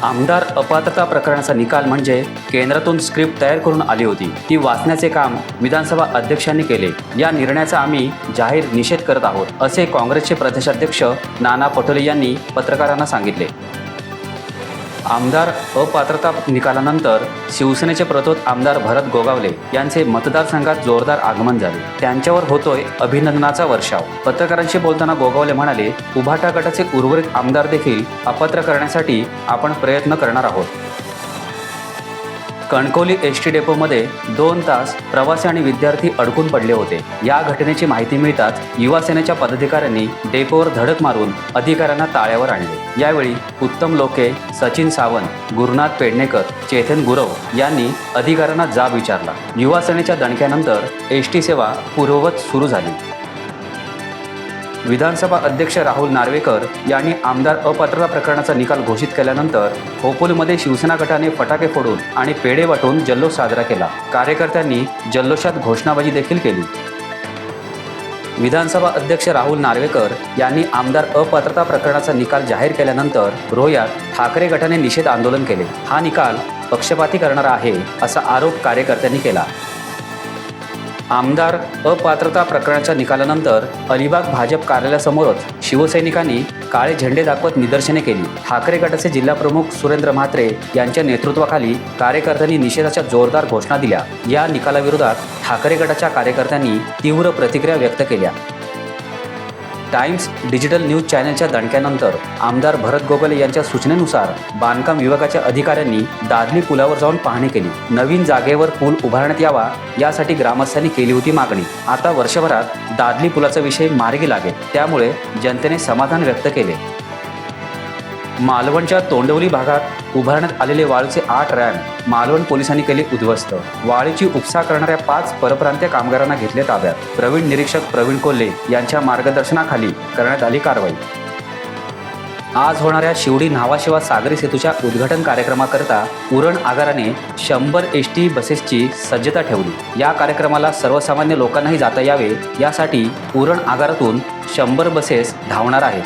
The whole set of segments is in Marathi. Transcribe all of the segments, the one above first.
आमदार अपात्रता प्रकरणाचा निकाल म्हणजे केंद्रातून स्क्रिप्ट तयार करून आली होती, ती वाचण्याचे काम विधानसभा अध्यक्षांनी केले. या निर्णयाचा आम्ही जाहीर निषेध करत आहोत, असे काँग्रेसचे प्रदेशाध्यक्ष नाना पटोले यांनी पत्रकारांना सांगितले. आमदार अपात्रता निकालानंतर शिवसेनेचे प्रतोद आमदार भरत गोगावले यांचे मतदारसंघात जोरदार आगमन झाले. त्यांच्यावर होतोय अभिनंदनाचा वर्षाव. पत्रकारांशी बोलताना गोगावले म्हणाले, उभाटा गटाचे उर्वरित आमदार देखील अपात्र करण्यासाठी आपण प्रयत्न करणार आहोत. कणकवली एसटी डेपोमध्ये 2 तास प्रवासी आणि विद्यार्थी अडकून पडले होते. या घटनेची माहिती मिळताच युवा सेनेच्या पदाधिकाऱ्यांनी डेपोवर धडक मारून अधिकाऱ्यांना ताळ्यावर आणले. यावेळी उत्तम लोके, सचिन सावंत, गुरुनाथ पेडणेकर, चेतन गुरव यांनी अधिकाऱ्यांना जाब विचारला. युवा सेनेच्या दणक्यानंतर एसटी सेवा पूर्ववत सुरू झाली. विधानसभा अध्यक्ष राहुल नार्वेकर यांनी आमदार अपात्रता प्रकरणाचा निकाल घोषित केल्यानंतर खोपोलीमध्ये शिवसेना गटाने फटाके फोडून आणि पेढे वाटून जल्लोष साजरा केला. कार्यकर्त्यांनी जल्लोषात घोषणाबाजी देखील केली. विधानसभा अध्यक्ष राहुल नार्वेकर यांनी आमदार अपात्रता प्रकरणाचा निकाल जाहीर केल्यानंतर रोह्यात ठाकरे गटाने निषेध आंदोलन केले. हा निकाल पक्षपाती करणारा आहे, असा आरोप कार्यकर्त्यांनी केला. आमदार अपात्रता प्रकरणाच्या निकालानंतर अलिबाग भाजप कार्यालयासमोरच शिवसैनिकांनी काळे झेंडे दाखवत निदर्शने केली. ठाकरे गटाचे जिल्हाप्रमुख सुरेंद्र म्हात्रे यांच्या नेतृत्वाखाली कार्यकर्त्यांनी निषेधाच्या जोरदार घोषणा दिल्या. या निकालाविरोधात ठाकरे गटाच्या कार्यकर्त्यांनी तीव्र प्रतिक्रिया व्यक्त केल्या. टाइम्स डिजिटल न्यूज चॅनलच्या दणक्यानंतर आमदार भरत गोगावले यांच्या सूचनेनुसार बांधकाम विभागाच्या अधिकाऱ्यांनी दादली पुलावर जाऊन पाहणी केली. नवीन जागेवर पूल उभारण्यात यावा यासाठी ग्रामस्थांनी केली होती मागणी. आता वर्षभरात दादली पुलाचा विषय मार्गी लागेल, त्यामुळे जनतेने समाधान व्यक्त केले. मालवणच्या तोंडवली भागात उभारण्यात आलेले वाळूचे 8 रॅम्प मालवण पोलिसांनी केले उद्ध्वस्त. वाळूची उपसा करणाऱ्या 5 परप्रांतीय कामगारांना घेतले ताब्यात. प्रवीण निरीक्षक प्रवीण कोल्हे यांच्या मार्गदर्शनाखाली करण्यात आली कारवाई. आज होणाऱ्या शिवडी न्हावाशेवा सागरी सेतूच्या उद्घाटन कार्यक्रमाकरता उरण आगाराने 100 एसटी बसेसची सज्जता ठेवली. या कार्यक्रमाला सर्वसामान्य लोकांनाही जाता यावे यासाठी उरण आगारातून 100 बसेस धावणार आहेत.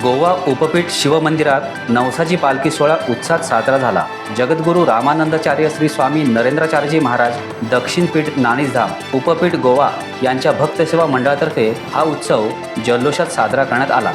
गोवा उपपीठ शिवमंदिरात नवसाची पालखी सोहळा उत्साहात साजरा झाला. जगद्गुरू रामानंदाचार्य श्री स्वामी नरेंद्राचार्यजी महाराज दक्षिण पीठ नाणीजधाम उपपीठ गोवा यांच्या भक्त सेवा मंडळातर्फे हा उत्सव जल्लोषात साजरा करण्यात आला.